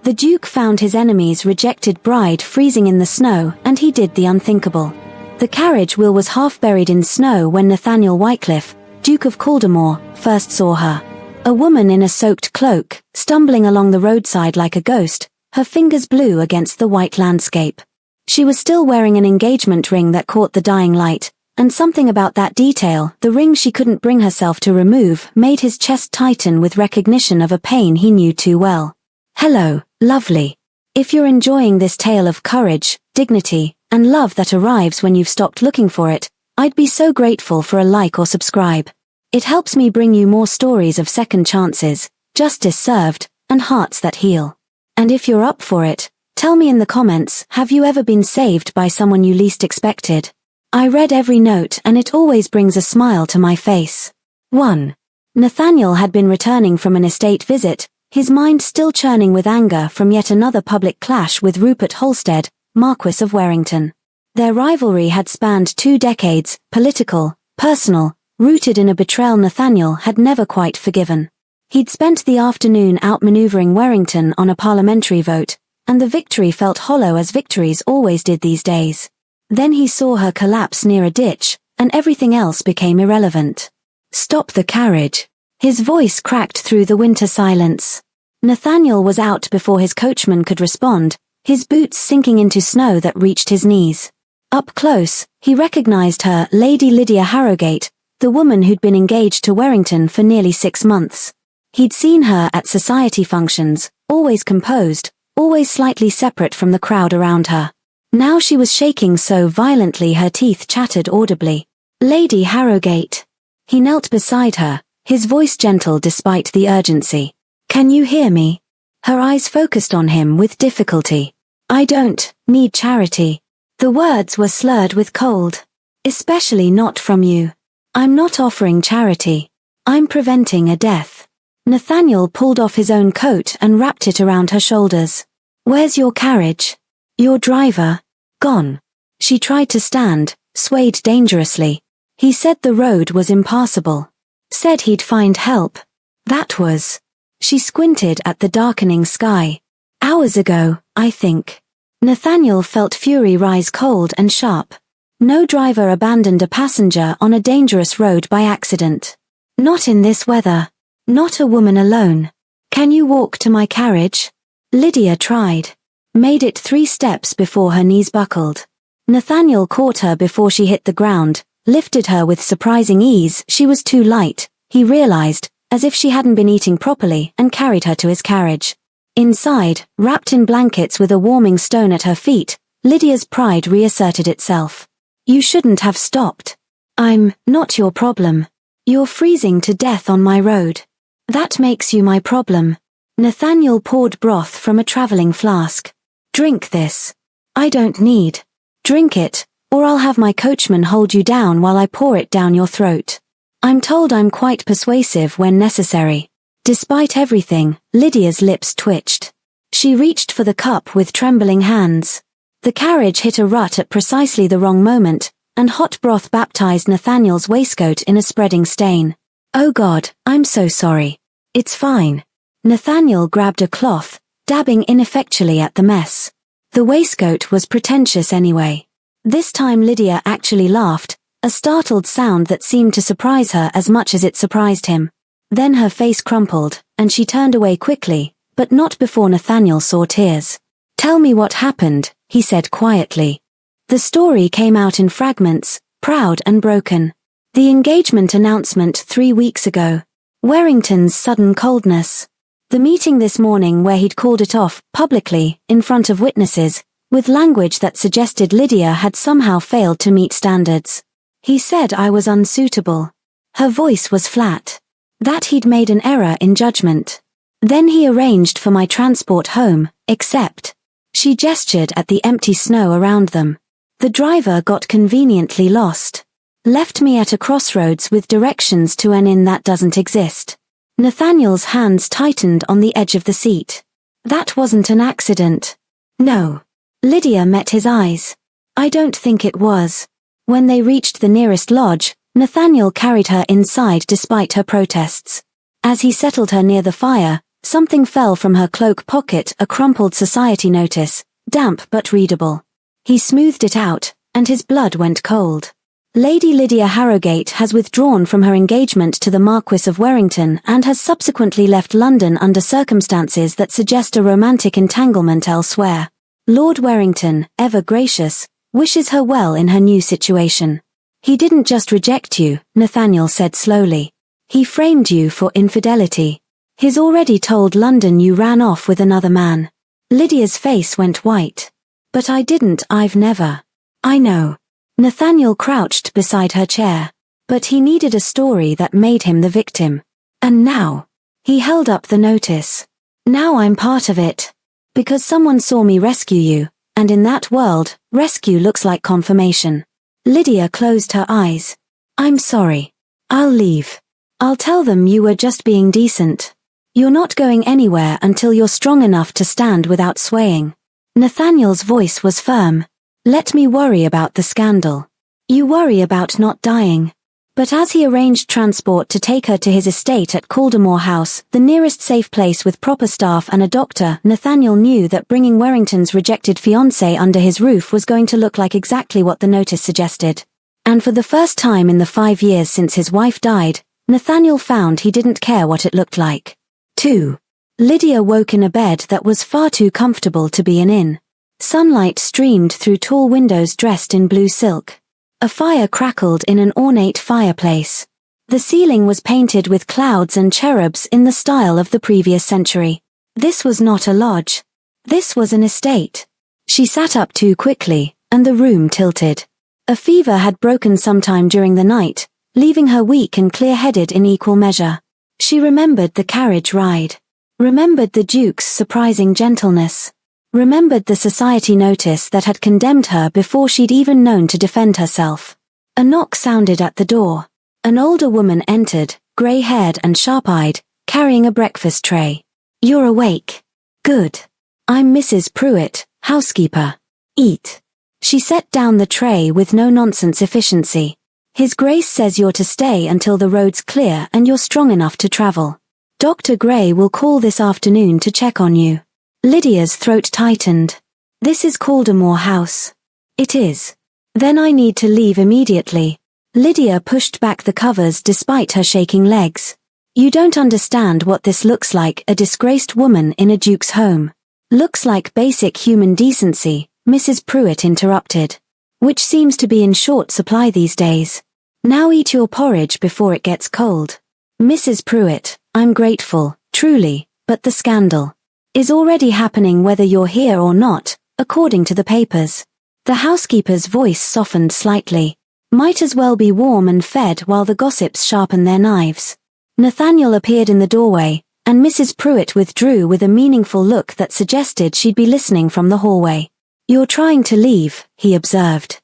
The Duke found his enemy's rejected bride freezing in the snow, and he did the unthinkable. The carriage wheel was half buried in snow when Nathaniel Wycliffe, Duke of Caldemore, first saw her. A woman in a soaked cloak, stumbling along the roadside like a ghost, her fingers blue against the white landscape. She was still wearing an engagement ring that caught the dying light, and something about that detail, the ring she couldn't bring herself to remove, made his chest tighten with recognition of a pain he knew too well. Hello, lovely. If you're enjoying this tale of courage, dignity, and love that arrives when you've stopped looking for it, I'd be so grateful for a like or subscribe. It helps me bring you more stories of second chances, justice served, and hearts that heal. And if you're up for it, tell me in the comments, have you ever been saved by someone you least expected? I read every note and it always brings a smile to my face. 1. Nathaniel had been returning from an estate visit, his mind still churning with anger from yet another public clash with Rupert Halstead, Marquess of Warrington. Their rivalry had spanned 2 decades, political, personal, rooted in a betrayal Nathaniel had never quite forgiven. He'd spent the afternoon outmaneuvering Warrington on a parliamentary vote, and the victory felt hollow as victories always did these days. Then he saw her collapse near a ditch, and everything else became irrelevant. Stop the carriage. His voice cracked through the winter silence. Nathaniel was out before his coachman could respond, his boots sinking into snow that reached his knees. Up close, he recognized her, Lady Lydia Harrogate, the woman who'd been engaged to Warrington for nearly 6 months. He'd seen her at society functions, always composed, always slightly separate from the crowd around her. Now she was shaking so violently her teeth chattered audibly. Lady Harrogate. He knelt beside her, his voice gentle despite the urgency. Can you hear me? Her eyes focused on him with difficulty. I don't need charity. The words were slurred with cold. Especially not from you. I'm not offering charity. I'm preventing a death. Nathaniel pulled off his own coat and wrapped it around her shoulders. Where's your carriage? Your driver? Gone. She tried to stand, swayed dangerously. He said the road was impassable. Said he'd find help. That was. She squinted at the darkening sky. Hours ago, I think. Nathaniel felt fury rise cold and sharp. No driver abandoned a passenger on a dangerous road by accident. Not in this weather. Not a woman alone. Can you walk to my carriage? Lydia tried. Made it 3 steps before her knees buckled. Nathaniel caught her before she hit the ground, lifted her with surprising ease. She was too light, he realized, as if she hadn't been eating properly, and carried her to his carriage. Inside, wrapped in blankets with a warming stone at her feet, Lydia's pride reasserted itself. You shouldn't have stopped. I'm not your problem. You're freezing to death on my road. That makes you my problem. Nathaniel poured broth from a traveling flask. Drink this. I don't need. Drink it, or I'll have my coachman hold you down while I pour it down your throat. I'm told I'm quite persuasive when necessary. Despite everything, Lydia's lips twitched. She reached for the cup with trembling hands. The carriage hit a rut at precisely the wrong moment, and hot broth baptized Nathaniel's waistcoat in a spreading stain. Oh God, I'm so sorry. It's fine. Nathaniel grabbed a cloth, dabbing ineffectually at the mess. The waistcoat was pretentious anyway. This time Lydia actually laughed, a startled sound that seemed to surprise her as much as it surprised him. Then her face crumpled, and she turned away quickly, but not before Nathaniel saw tears. Tell me what happened, he said quietly. The story came out in fragments, proud and broken. The engagement announcement 3 weeks ago. Warrington's sudden coldness. The meeting this morning where he'd called it off, publicly, in front of witnesses, with language that suggested Lydia had somehow failed to meet standards. He said I was unsuitable. Her voice was flat. That he'd made an error in judgment. Then he arranged for my transport home, except. She gestured at the empty snow around them. The driver got conveniently lost. Left me at a crossroads with directions to an inn that doesn't exist. Nathaniel's hands tightened on the edge of the seat. That wasn't an accident. No. Lydia met his eyes. I don't think it was. When they reached the nearest lodge, Nathaniel carried her inside despite her protests. As he settled her near the fire, Something fell from her cloak pocket, a crumpled society notice, damp but readable. He smoothed it out, and his blood went cold. Lady Lydia Harrogate has withdrawn from her engagement to the Marquis of Warrington and has subsequently left London under circumstances that suggest a romantic entanglement elsewhere. Lord Warrington, ever gracious, wishes her well in her new situation. He didn't just reject you, Nathaniel said slowly. He framed you for infidelity. He's already told London you ran off with another man. Lydia's face went white. But I didn't, I've never. I know. Nathaniel crouched beside her chair. But he needed a story that made him the victim. And now. He held up the notice. Now I'm part of it. Because someone saw me rescue you, and in that world, rescue looks like confirmation. Lydia closed her eyes. I'm sorry. I'll leave. I'll tell them you were just being decent. You're not going anywhere until you're strong enough to stand without swaying. Nathaniel's voice was firm. Let me worry about the scandal. You worry about not dying. But as he arranged transport to take her to his estate at Caldermore House, the nearest safe place with proper staff and a doctor, Nathaniel knew that bringing Warrington's rejected fiancé under his roof was going to look like exactly what the notice suggested. And for the first time in the 5 years since his wife died, Nathaniel found he didn't care what it looked like. 2. Lydia woke in a bed that was far too comfortable to be an inn. Sunlight streamed through tall windows dressed in blue silk. A fire crackled in an ornate fireplace. The ceiling was painted with clouds and cherubs in the style of the previous century. This was not a lodge. This was an estate. She sat up too quickly, and the room tilted. A fever had broken sometime during the night, leaving her weak and clear-headed in equal measure. She remembered the carriage ride. Remembered the Duke's surprising gentleness. Remembered the society notice that had condemned her before she'd even known to defend herself. A knock sounded at the door. An older woman entered, grey-haired and sharp-eyed, carrying a breakfast tray. You're awake. Good. I'm Mrs. Pruitt, housekeeper. Eat. She set down the tray with no-nonsense efficiency. His Grace says you're to stay until the road's clear and you're strong enough to travel. Dr. Gray will call this afternoon to check on you. Lydia's throat tightened. This is Caldermore House. It is. Then I need to leave immediately. Lydia pushed back the covers despite her shaking legs. You don't understand what this looks like, a disgraced woman in a duke's home. Looks like basic human decency, Mrs. Pruitt interrupted. Which seems to be in short supply these days. Now eat your porridge before it gets cold. Mrs. Pruitt, I'm grateful, truly, but the scandal is already happening whether you're here or not, according to the papers. The housekeeper's voice softened slightly. Might as well be warm and fed while the gossips sharpen their knives. Nathaniel appeared in the doorway, and Mrs. Pruitt withdrew with a meaningful look that suggested she'd be listening from the hallway. You're trying to leave, he observed.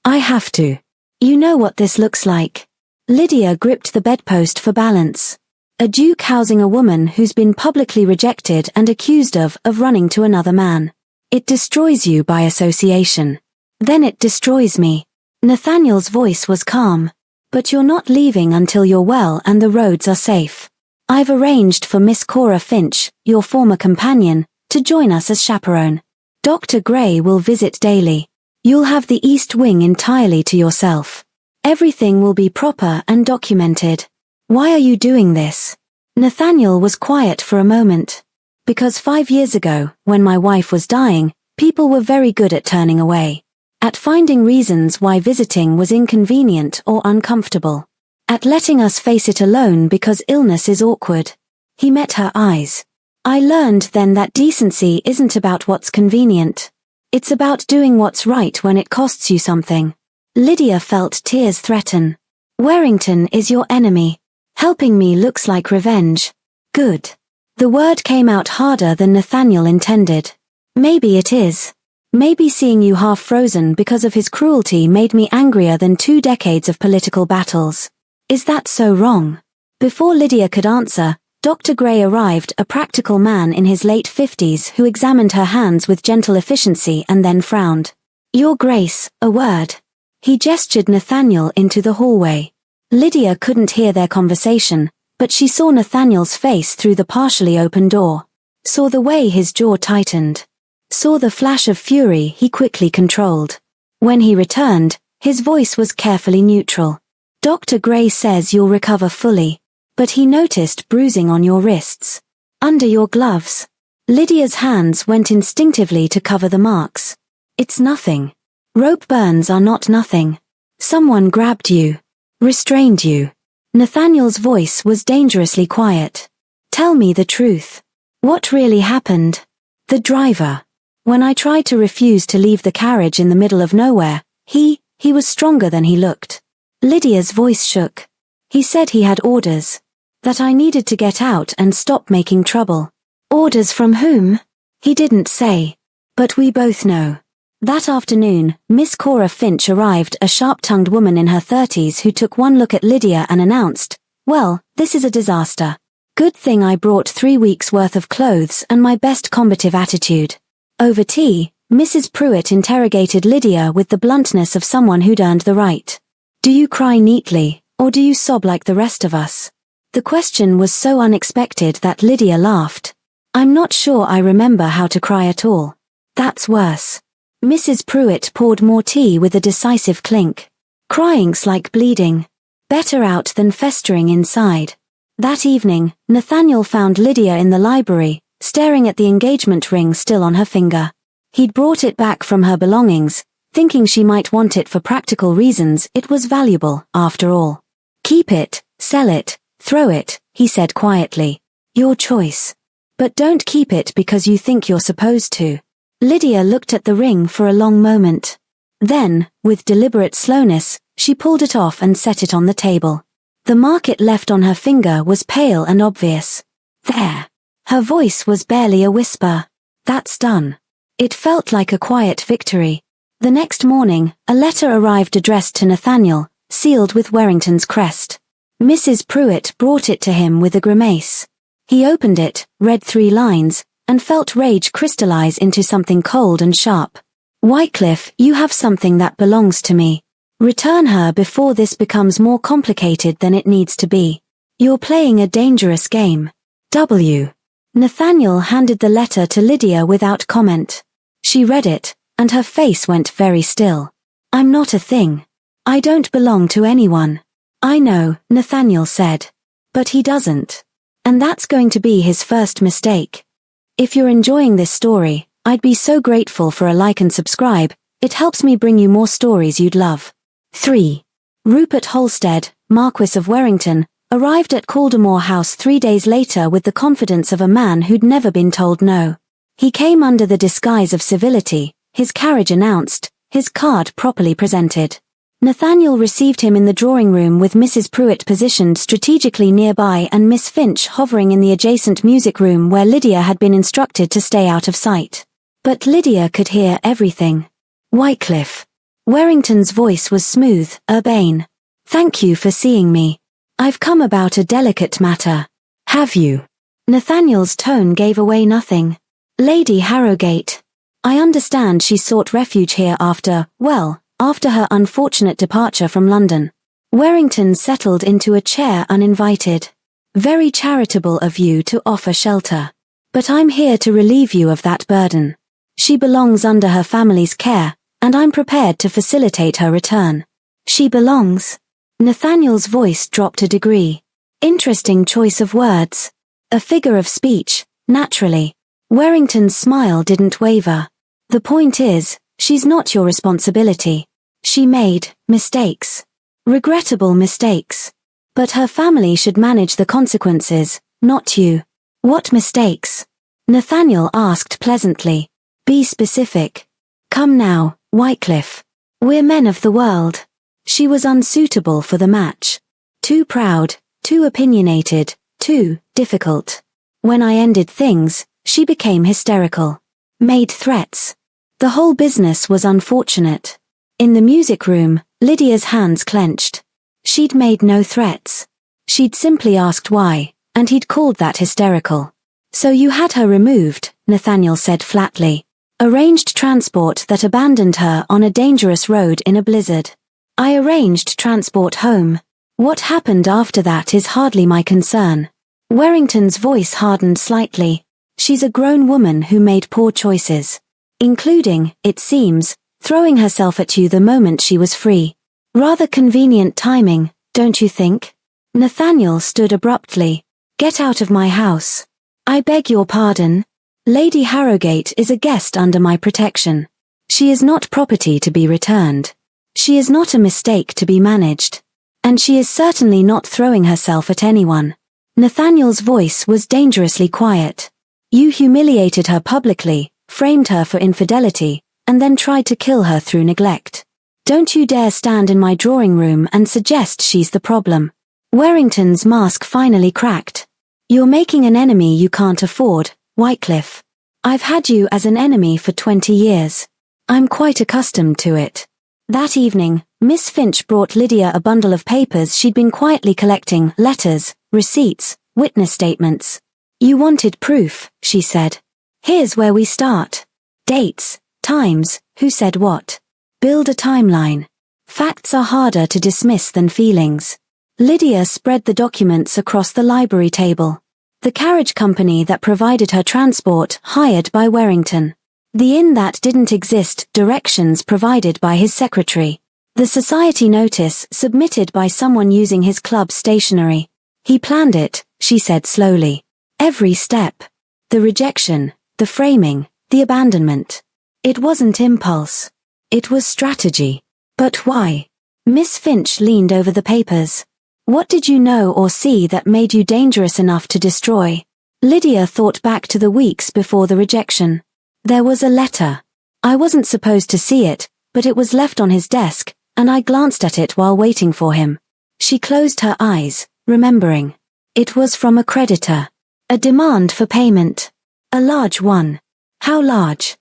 I have to. You know what this looks like. Lydia gripped the bedpost for balance. A duke housing a woman who's been publicly rejected and accused of running to another man. It destroys you by association. Then it destroys me. Nathaniel's voice was calm. But you're not leaving until you're well and the roads are safe. I've arranged for Miss Cora Finch, your former companion, to join us as chaperone. Dr. Gray will visit daily. You'll have the East Wing entirely to yourself. Everything will be proper and documented. Why are you doing this? Nathaniel was quiet for a moment. Because 5 years ago, when my wife was dying, people were very good at turning away. At finding reasons why visiting was inconvenient or uncomfortable. At letting us face it alone because illness is awkward. He met her eyes. I learned then that decency isn't about what's convenient. It's about doing what's right when it costs you something. Lydia felt tears threaten. Warrington is your enemy. Helping me looks like revenge. Good. The word came out harder than Nathaniel intended. Maybe it is. Maybe seeing you half frozen because of his cruelty made me angrier than 2 decades of political battles. Is that so wrong? Before Lydia could answer, Dr. Gray arrived, a practical man in his late 50s who examined her hands with gentle efficiency and then frowned. Your Grace, a word. He gestured Nathaniel into the hallway. Lydia couldn't hear their conversation, But she saw Nathaniel's face through the partially open door. Saw the way his jaw tightened. Saw the flash of fury he quickly controlled. When he returned, his voice was carefully neutral. Dr. Gray says you'll recover fully. But he noticed bruising on your wrists. Under your gloves. Lydia's hands went instinctively to cover the marks. It's nothing. Rope burns are not nothing. Someone grabbed you. Restrained you. Nathaniel's voice was dangerously quiet. Tell me the truth. What really happened? The driver. When I tried to refuse to leave the carriage in the middle of nowhere, he was stronger than he looked. Lydia's voice shook. He said he had orders. That I needed to get out and stop making trouble. Orders from whom? He didn't say. But we both know. That afternoon, Miss Cora Finch arrived, a sharp-tongued woman in her 30s who took one look at Lydia and announced, "Well, this is a disaster. Good thing I brought 3 weeks' worth of clothes and my best combative attitude." Over tea, Mrs. Pruitt interrogated Lydia with the bluntness of someone who'd earned the right. "Do you cry neatly, or do you sob like the rest of us?" The question was so unexpected that Lydia laughed. "I'm not sure I remember how to cry at all." "That's worse." Mrs. Pruitt poured more tea with a decisive clink. "Crying's like bleeding. Better out than festering inside." That evening, Nathaniel found Lydia in the library, staring at the engagement ring still on her finger. He'd brought it back from her belongings, thinking she might want it for practical reasons. It was valuable, after all. "Keep it, sell it, throw it," he said quietly. "Your choice. But don't keep it because you think you're supposed to." Lydia looked at the ring for a long moment. Then, with deliberate slowness, she pulled it off and set it on the table. The mark it left on her finger was pale and obvious. "There." Her voice was barely a whisper. "That's done." It felt like a quiet victory. The next morning, a letter arrived addressed to Nathaniel, sealed with Warrington's crest. Mrs. Pruitt brought it to him with a grimace. He opened it, read 3 lines, and felt rage crystallize into something cold and sharp. "Wycliffe, you have something that belongs to me. Return her before this becomes more complicated than it needs to be. You're playing a dangerous game. W." Nathaniel handed the letter to Lydia without comment. She read it, and her face went very still. "I'm not a thing. I don't belong to anyone." "I know," Nathaniel said. "But he doesn't. And that's going to be his first mistake. If you're enjoying this story, I'd be so grateful for a like and subscribe. It helps me bring you more stories you'd love. 3. Rupert Halstead, Marquis of Warrington, arrived at Caldemore House 3 days later with the confidence of a man who'd never been told no. He came under the disguise of civility, his carriage announced, his card properly presented. Nathaniel received him in the drawing room with Mrs. Pruitt positioned strategically nearby and Miss Finch hovering in the adjacent music room where Lydia had been instructed to stay out of sight. But Lydia could hear everything. "Wycliffe." Warrington's voice was smooth, urbane. "Thank you for seeing me. I've come about a delicate matter." "Have you?" Nathaniel's tone gave away nothing. "Lady Harrogate. I understand she sought refuge here after her unfortunate departure from London." Warrington settled into a chair uninvited. "Very charitable of you to offer shelter. But I'm here to relieve you of that burden. She belongs under her family's care, and I'm prepared to facilitate her return." "She belongs?" Nathaniel's voice dropped a degree. Interesting choice of words. A figure of speech, naturally. Warrington's smile didn't waver. "The point is, she's not your responsibility. She made mistakes. Regrettable mistakes. But her family should manage the consequences, not you." "What mistakes?" Nathaniel asked pleasantly. "Be specific." "Come now, Wycliffe. We're men of the world." She was unsuitable for the match. Too proud, too opinionated, too difficult. When I ended things, she became hysterical. Made threats. The whole business was unfortunate. In the music room, Lydia's hands clenched. She'd made no threats. She'd simply asked why, and he'd called that hysterical. "So you had her removed," Nathaniel said flatly. "Arranged transport that abandoned her on a dangerous road in a blizzard." "I arranged transport home." What happened after that is hardly my concern. Warrington's voice hardened slightly. She's a grown woman who made poor choices. Including, it seems, throwing herself at you the moment she was free. Rather convenient timing, don't you think? Nathaniel stood abruptly. Get out of my house. I beg your pardon. Lady Harrogate is a guest under my protection. She is not property to be returned. She is not a mistake to be managed. And she is certainly not throwing herself at anyone. Nathaniel's voice was dangerously quiet. You humiliated her publicly, framed her for infidelity, and then tried to kill her through neglect. Don't you dare stand in my drawing room and suggest she's the problem. Warrington's mask finally cracked. You're making an enemy you can't afford, Wycliffe. I've had you as an enemy for 20 years. I'm quite accustomed to it. That evening, Miss Finch brought Lydia a bundle of papers she'd been quietly collecting: letters, receipts, witness statements. You wanted proof, she said. Here's where we start. Dates, times, who said what. Build a timeline. Facts are harder to dismiss than feelings. Lydia spread the documents across the library table. The carriage company that provided her transport, hired by Warrington. The inn that didn't exist, directions provided by his secretary. The society notice submitted by someone using his club stationery. He planned it, she said slowly. Every step. The rejection, the framing, the abandonment. It wasn't impulse. It was strategy. But why? Miss Finch leaned over the papers. What did you know or see that made you dangerous enough to destroy? Lydia thought back to the weeks before the rejection. There was a letter. I wasn't supposed to see it, but it was left on his desk, and I glanced at it while waiting for him. She closed her eyes, remembering. It was from a creditor. A demand for payment. A large one. How large?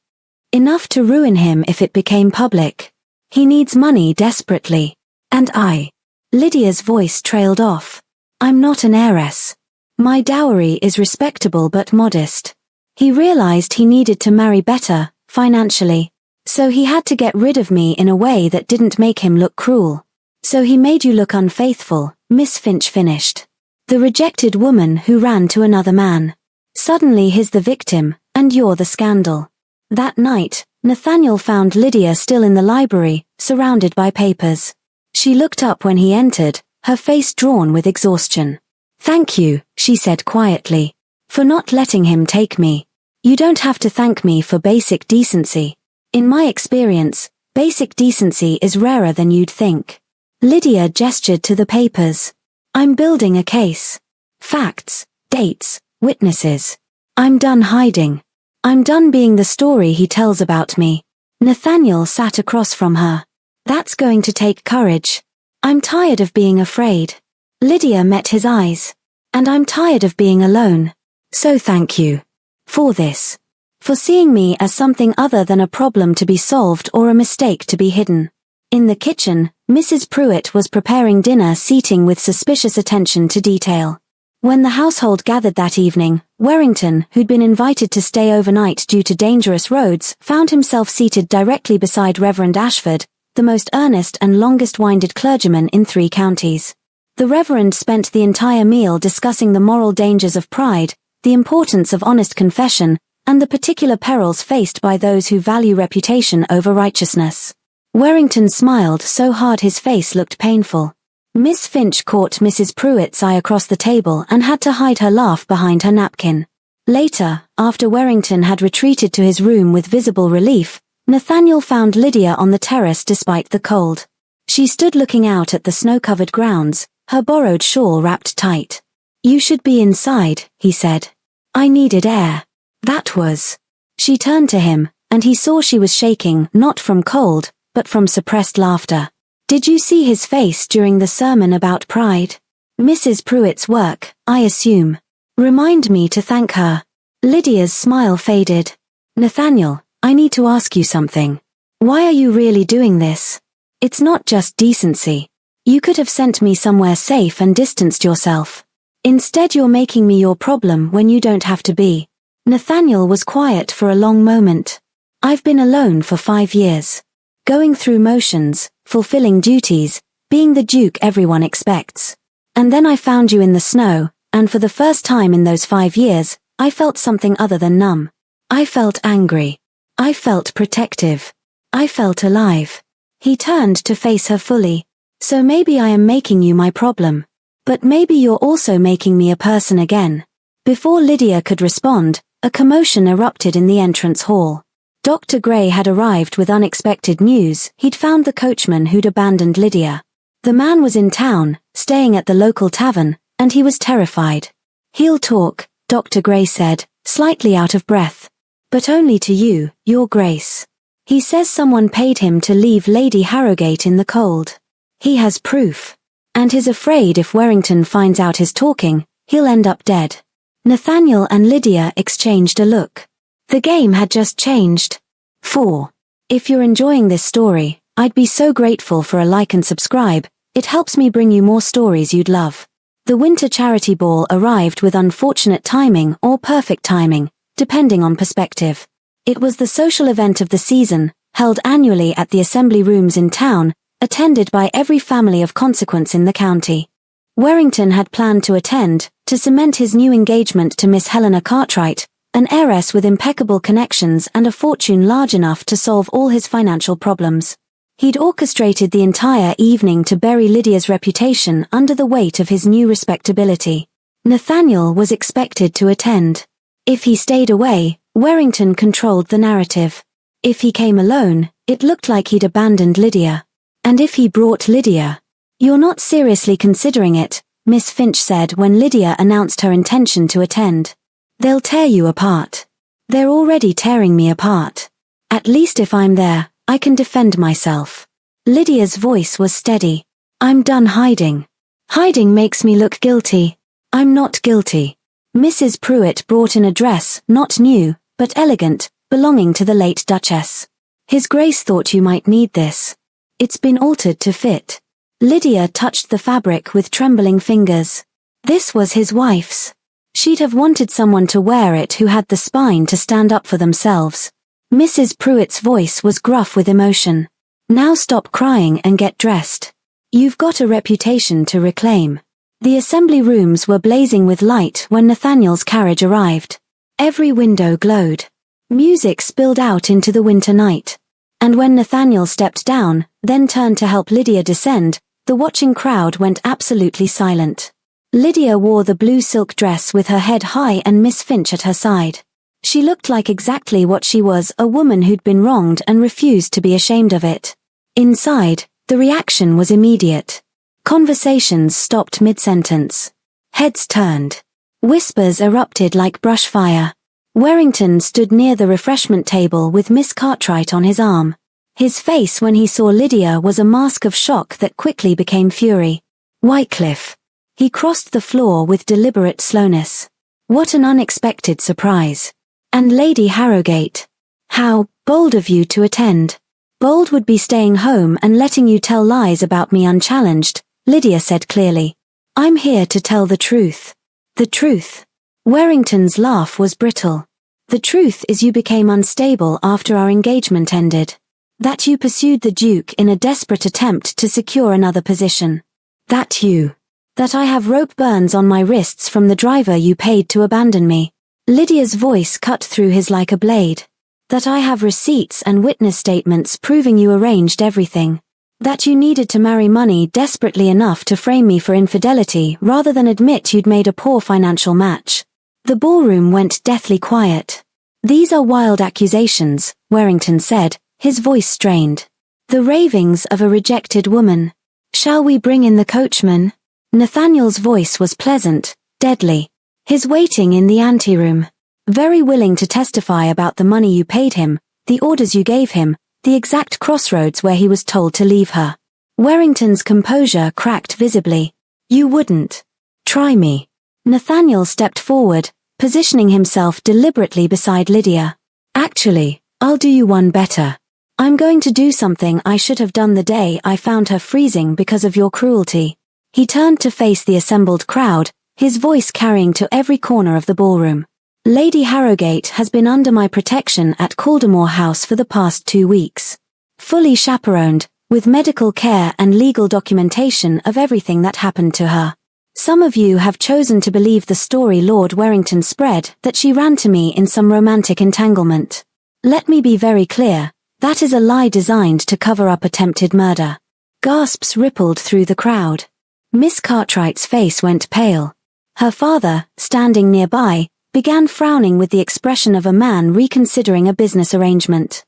Enough to ruin him if it became public. He needs money desperately. And I. Lydia's voice trailed off. I'm not an heiress. My dowry is respectable but modest. He realized he needed to marry better, financially. So he had to get rid of me in a way that didn't make him look cruel. So he made you look unfaithful, Miss Finch finished. The rejected woman who ran to another man. Suddenly he's the victim, and you're the scandal. That night, Nathaniel found Lydia still in the library, surrounded by papers. She looked up when he entered, her face drawn with exhaustion. Thank you, she said quietly, for not letting him take me. You don't have to thank me for basic decency. In my experience, basic decency is rarer than you'd think. Lydia gestured to the papers. I'm building a case. Facts, dates, witnesses. I'm done hiding. I'm done being the story he tells about me. Nathaniel sat across from her. That's going to take courage. I'm tired of being afraid. Lydia met his eyes. And I'm tired of being alone. So thank you. For this. For seeing me as something other than a problem to be solved or a mistake to be hidden. In the kitchen, Mrs. Pruitt was preparing dinner, seating with suspicious attention to detail. When the household gathered that evening, Warrington, who'd been invited to stay overnight due to dangerous roads, found himself seated directly beside Reverend Ashford, the most earnest and longest-winded clergyman in 3 counties. The Reverend spent the entire meal discussing the moral dangers of pride, the importance of honest confession, and the particular perils faced by those who value reputation over righteousness. Warrington smiled so hard his face looked painful. Miss Finch caught Mrs. Pruitt's eye across the table and had to hide her laugh behind her napkin. Later, after Warrington had retreated to his room with visible relief, Nathaniel found Lydia on the terrace despite the cold. She stood looking out at the snow-covered grounds, her borrowed shawl wrapped tight. You should be inside, he said. I needed air. That was. She turned to him, and he saw she was shaking, not from cold, but from suppressed laughter. Did you see his face during the sermon about pride? Mrs. Pruitt's work, I assume. Remind me to thank her. Lydia's smile faded. Nathaniel, I need to ask you something. Why are you really doing this? It's not just decency. You could have sent me somewhere safe and distanced yourself. Instead you're making me your problem when you don't have to be. Nathaniel was quiet for a long moment. I've been alone for 5 years. Going through motions, fulfilling duties, being the Duke everyone expects. And then I found you in the snow, and for the first time in those 5 years, I felt something other than numb. I felt angry. I felt protective. I felt alive. He turned to face her fully. So maybe I am making you my problem. But maybe you're also making me a person again. Before Lydia could respond, a commotion erupted in the entrance hall. Dr. Gray had arrived with unexpected news. He'd found the coachman who'd abandoned Lydia. The man was in town, staying at the local tavern, and he was terrified. He'll talk, Dr. Gray said, slightly out of breath. But only to you, Your Grace. He says someone paid him to leave Lady Harrogate in the cold. He has proof. And he's afraid if Warrington finds out his talking, he'll end up dead. Nathaniel and Lydia exchanged a look. The game had just changed. 4. If you're enjoying this story, I'd be so grateful for a like and subscribe. It helps me bring you more stories you'd love. The winter charity ball arrived with unfortunate timing or perfect timing, depending on perspective. It was the social event of the season, held annually at the Assembly Rooms in town, attended by every family of consequence in the county. Warrington had planned to attend, to cement his new engagement to Miss Helena Cartwright, an heiress with impeccable connections and a fortune large enough to solve all his financial problems. He'd orchestrated the entire evening to bury Lydia's reputation under the weight of his new respectability. Nathaniel was expected to attend. If he stayed away, Warrington controlled the narrative. If he came alone, it looked like he'd abandoned Lydia. And if he brought Lydia? You're not seriously considering it, Miss Finch said when Lydia announced her intention to attend. They'll tear you apart. They're already tearing me apart. At least if I'm there, I can defend myself. Lydia's voice was steady. I'm done hiding. Hiding makes me look guilty. I'm not guilty. Mrs. Pruitt brought in a dress, not new, but elegant, belonging to the late Duchess. His Grace thought you might need this. It's been altered to fit. Lydia touched the fabric with trembling fingers. This was his wife's. She'd have wanted someone to wear it who had the spine to stand up for themselves. Mrs. Pruitt's voice was gruff with emotion. Now stop crying and get dressed. You've got a reputation to reclaim. The assembly rooms were blazing with light when Nathaniel's carriage arrived. Every window glowed. Music spilled out into the winter night. And when Nathaniel stepped down, then turned to help Lydia descend, the watching crowd went absolutely silent. Lydia wore the blue silk dress with her head high and Miss Finch at her side. She looked like exactly what she was, a woman who'd been wronged and refused to be ashamed of it. Inside, the reaction was immediate. Conversations stopped mid-sentence. Heads turned. Whispers erupted like brush fire. Warrington stood near the refreshment table with Miss Cartwright on his arm. His face when he saw Lydia was a mask of shock that quickly became fury. Wycliffe. He crossed the floor with deliberate slowness. What an unexpected surprise. And Lady Harrogate. How bold of you to attend. Bold would be staying home and letting you tell lies about me unchallenged, Lydia said clearly. I'm here to tell the truth. The truth. Warrington's laugh was brittle. The truth is you became unstable after our engagement ended. That you pursued the Duke in a desperate attempt to secure another position. That I have rope burns on my wrists from the driver you paid to abandon me. Lydia's voice cut through his like a blade. That I have receipts and witness statements proving you arranged everything. That you needed to marry money desperately enough to frame me for infidelity rather than admit you'd made a poor financial match. The ballroom went deathly quiet. These are wild accusations, Warrington said, his voice strained. The ravings of a rejected woman. Shall we bring in the coachman? Nathaniel's voice was pleasant, deadly. His waiting in the anteroom. Very willing to testify about the money you paid him, the orders you gave him, the exact crossroads where he was told to leave her. Warrington's composure cracked visibly. You wouldn't. Try me. Nathaniel stepped forward, positioning himself deliberately beside Lydia. Actually, I'll do you one better. I'm going to do something I should have done the day I found her freezing because of your cruelty. He turned to face the assembled crowd, his voice carrying to every corner of the ballroom. Lady Harrogate has been under my protection at Caldemore House for the past 2 weeks. Fully chaperoned, with medical care and legal documentation of everything that happened to her. Some of you have chosen to believe the story Lord Warrington spread, that she ran to me in some romantic entanglement. Let me be very clear, that is a lie designed to cover up attempted murder. Gasps rippled through the crowd. Miss Cartwright's face went pale. Her father, standing nearby, began frowning with the expression of a man reconsidering a business arrangement.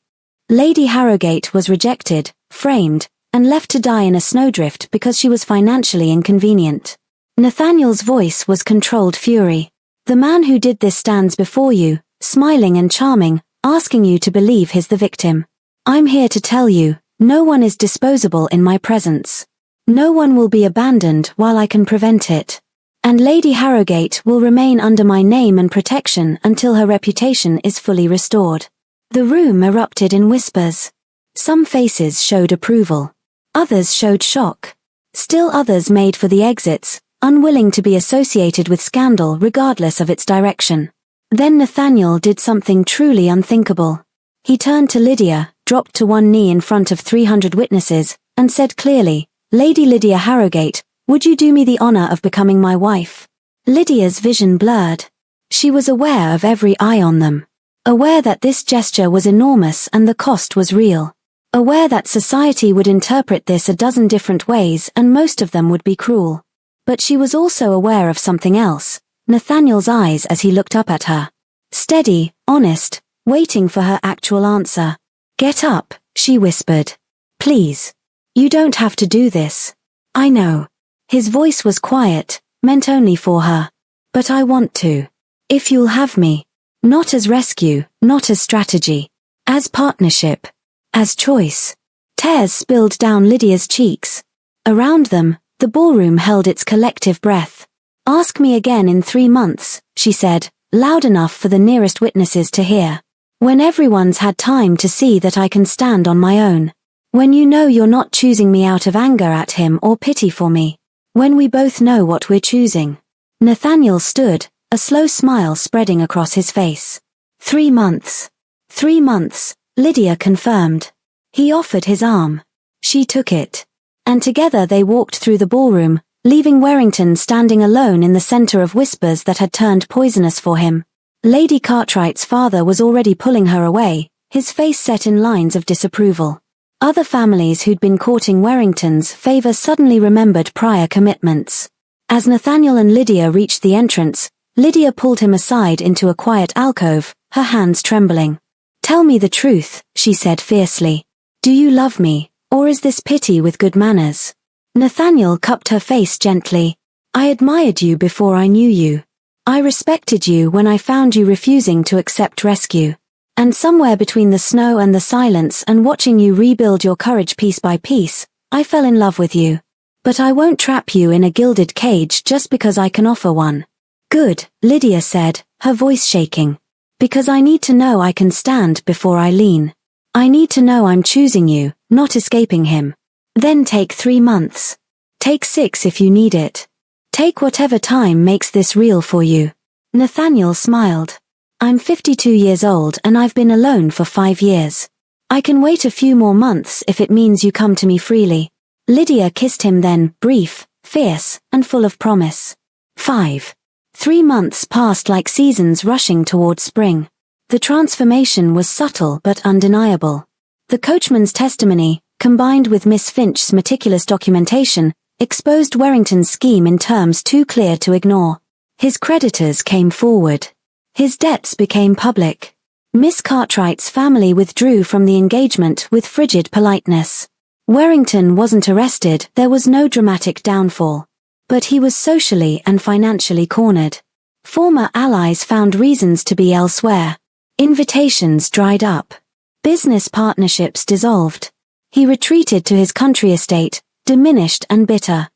Lady Harrogate was rejected, framed, and left to die in a snowdrift because she was financially inconvenient. Nathaniel's voice was controlled fury. The man who did this stands before you, smiling and charming, asking you to believe he's the victim. I'm here to tell you, no one is disposable in my presence. No one will be abandoned while I can prevent it. And Lady Harrogate will remain under my name and protection until her reputation is fully restored. The room erupted in whispers. Some faces showed approval. Others showed shock. Still others made for the exits, unwilling to be associated with scandal regardless of its direction. Then Nathaniel did something truly unthinkable. He turned to Lydia, dropped to one knee in front of 300 witnesses, and said clearly, "Lady Lydia Harrogate, would you do me the honor of becoming my wife?" Lydia's vision blurred. She was aware of every eye on them. Aware that this gesture was enormous and the cost was real. Aware that society would interpret this a dozen different ways and most of them would be cruel. But she was also aware of something else, Nathaniel's eyes as he looked up at her. Steady, honest, waiting for her actual answer. "Get up," she whispered. "Please. You don't have to do this. I know." His voice was quiet, meant only for her. "But I want to. If you'll have me. Not as rescue, not as strategy. As partnership. As choice." Tears spilled down Lydia's cheeks. Around them, the ballroom held its collective breath. "Ask me again in 3 months," she said, loud enough for the nearest witnesses to hear. "When everyone's had time to see that I can stand on my own. When you know you're not choosing me out of anger at him or pity for me. When we both know what we're choosing." Nathaniel stood, a slow smile spreading across his face. 3 months. 3 months, Lydia confirmed. He offered his arm. She took it. And together they walked through the ballroom, leaving Warrington standing alone in the center of whispers that had turned poisonous for him. Lady Cartwright's father was already pulling her away, his face set in lines of disapproval. Other families who'd been courting Warrington's favor suddenly remembered prior commitments. As Nathaniel and Lydia reached the entrance, Lydia pulled him aside into a quiet alcove, her hands trembling. "Tell me the truth," she said fiercely. "Do you love me, or is this pity with good manners?" Nathaniel cupped her face gently. "I admired you before I knew you. I respected you when I found you refusing to accept rescue. And somewhere between the snow and the silence and watching you rebuild your courage piece by piece, I fell in love with you. But I won't trap you in a gilded cage just because I can offer one." "Good," Lydia said, her voice shaking. "Because I need to know I can stand before I lean. I need to know I'm choosing you, not escaping him. Then take 3 months. Take 6 if you need it. Take whatever time makes this real for you." Nathaniel smiled. "I'm 52 years old and I've been alone for 5 years. I can wait a few more months if it means you come to me freely." Lydia kissed him then, brief, fierce, and full of promise. 5. 3 months passed like seasons rushing toward spring. The transformation was subtle but undeniable. The coachman's testimony, combined with Miss Finch's meticulous documentation, exposed Warrington's scheme in terms too clear to ignore. His creditors came forward. His debts became public. Miss Cartwright's family withdrew from the engagement with frigid politeness. Warrington wasn't arrested, there was no dramatic downfall. But he was socially and financially cornered. Former allies found reasons to be elsewhere. Invitations dried up. Business partnerships dissolved. He retreated to his country estate, diminished and bitter.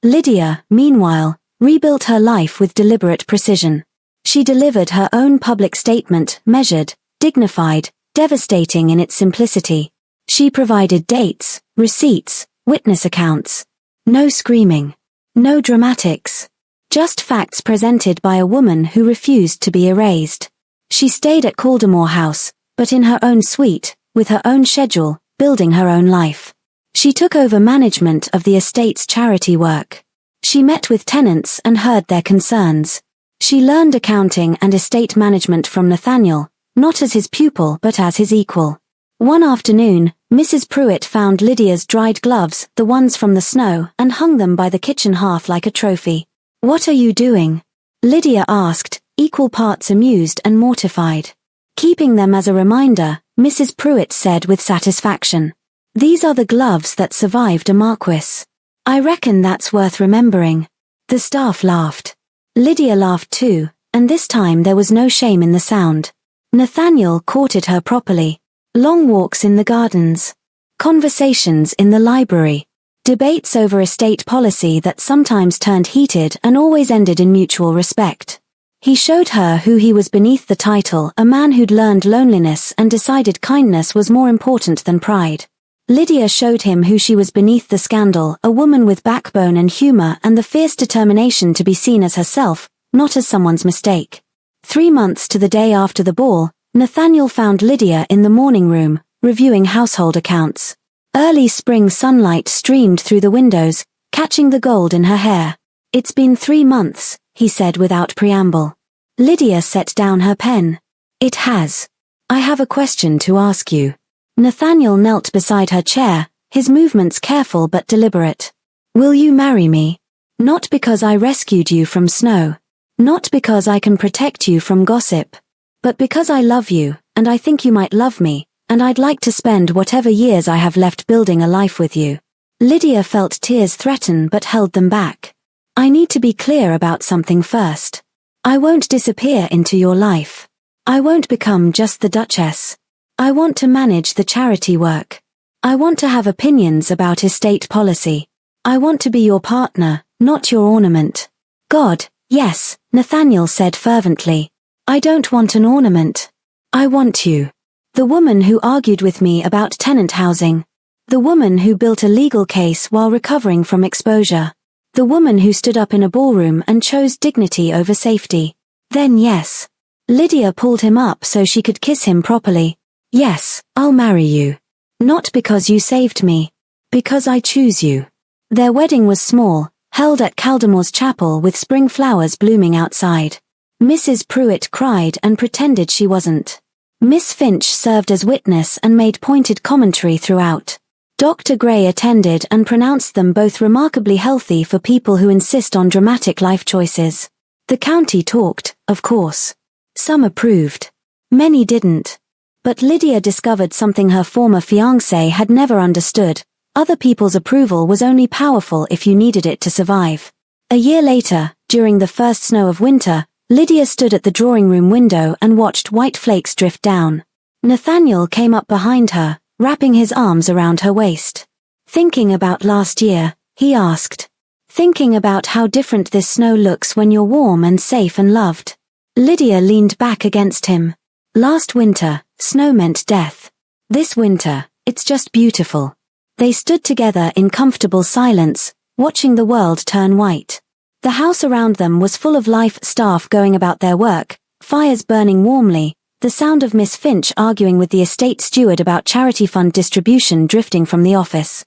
Lydia, meanwhile, rebuilt her life with deliberate precision. She delivered her own public statement, measured, dignified, devastating in its simplicity. She provided dates, receipts, witness accounts. No screaming. No dramatics. Just facts presented by a woman who refused to be erased. She stayed at Caldemore House, but in her own suite, with her own schedule, building her own life. She took over management of the estate's charity work. She met with tenants and heard their concerns. She learned accounting and estate management from Nathaniel, not as his pupil but as his equal. One afternoon, Mrs. Pruitt found Lydia's dried gloves, the ones from the snow, and hung them by the kitchen hearth like a trophy. "What are you doing?" Lydia asked, equal parts amused and mortified. "Keeping them as a reminder," Mrs. Pruitt said with satisfaction. "These are the gloves that survived a marquis. I reckon that's worth remembering." The staff laughed. Lydia laughed too, and this time there was no shame in the sound. Nathaniel courted her properly. Long walks in the gardens. Conversations in the library. Debates over estate policy that sometimes turned heated and always ended in mutual respect. He showed her who he was beneath the title, a man who'd learned loneliness and decided kindness was more important than pride. Lydia showed him who she was beneath the scandal, a woman with backbone and humor and the fierce determination to be seen as herself, not as someone's mistake. 3 months to the day after the ball, Nathaniel found Lydia in the morning room, reviewing household accounts. Early spring sunlight streamed through the windows, catching the gold in her hair. "It's been 3 months," he said without preamble. Lydia set down her pen. "It has. I have a question to ask you." Nathaniel knelt beside her chair, his movements careful but deliberate. "Will you marry me? Not because I rescued you from snow. Not because I can protect you from gossip. But because I love you, and I think you might love me, and I'd like to spend whatever years I have left building a life with you." Lydia felt tears threaten but held them back. "I need to be clear about something first. I won't disappear into your life. I won't become just the Duchess. I want to manage the charity work. I want to have opinions about estate policy. I want to be your partner, not your ornament." "God, yes," Nathaniel said fervently. "I don't want an ornament. I want you. The woman who argued with me about tenant housing. The woman who built a legal case while recovering from exposure. The woman who stood up in a ballroom and chose dignity over safety. Then yes." Lydia pulled him up so she could kiss him properly. "Yes, I'll marry you. Not because you saved me. Because I choose you." Their wedding was small, held at Caldemore's chapel with spring flowers blooming outside. Mrs. Pruitt cried and pretended she wasn't. Miss Finch served as witness and made pointed commentary throughout. Dr. Gray attended and pronounced them both remarkably healthy for people who insist on dramatic life choices. The county talked, of course. Some approved. Many didn't. But Lydia discovered something her former fiancé had never understood. Other people's approval was only powerful if you needed it to survive. A year later, during the first snow of winter, Lydia stood at the drawing room window and watched white flakes drift down. Nathaniel came up behind her, wrapping his arms around her waist. "Thinking about last year?" he asked. "Thinking about how different this snow looks when you're warm and safe and loved?" Lydia leaned back against him. "Last winter, snow meant death. This winter, it's just beautiful." They stood together in comfortable silence, watching the world turn white. The house around them was full of life, staff going about their work, fires burning warmly, the sound of Miss Finch arguing with the estate steward about charity fund distribution drifting from the office.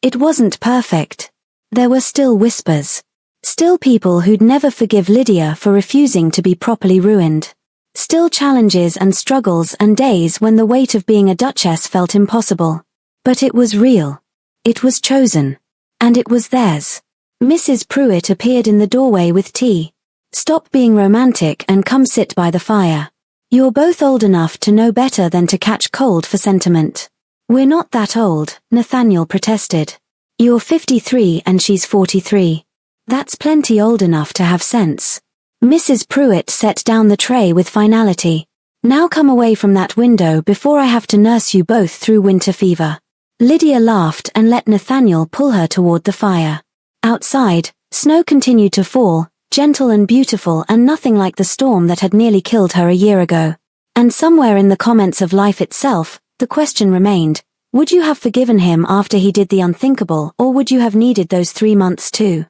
It wasn't perfect. There were still whispers. Still people who'd never forgive Lydia for refusing to be properly ruined. Still challenges and struggles and days when the weight of being a duchess felt impossible. But it was real. It was chosen. And it was theirs. Mrs. Pruitt appeared in the doorway with tea. "Stop being romantic and come sit by the fire. You're both old enough to know better than to catch cold for sentiment." "We're not that old," Nathaniel protested. "You're 53 and she's 43. That's plenty old enough to have sense." Mrs. Pruitt set down the tray with finality. "Now come away from that window before I have to nurse you both through winter fever." Lydia laughed and let Nathaniel pull her toward the fire. Outside, snow continued to fall, gentle and beautiful and nothing like the storm that had nearly killed her a year ago. And somewhere in the comments of life itself, the question remained, would you have forgiven him after he did the unthinkable, or would you have needed those 3 months too?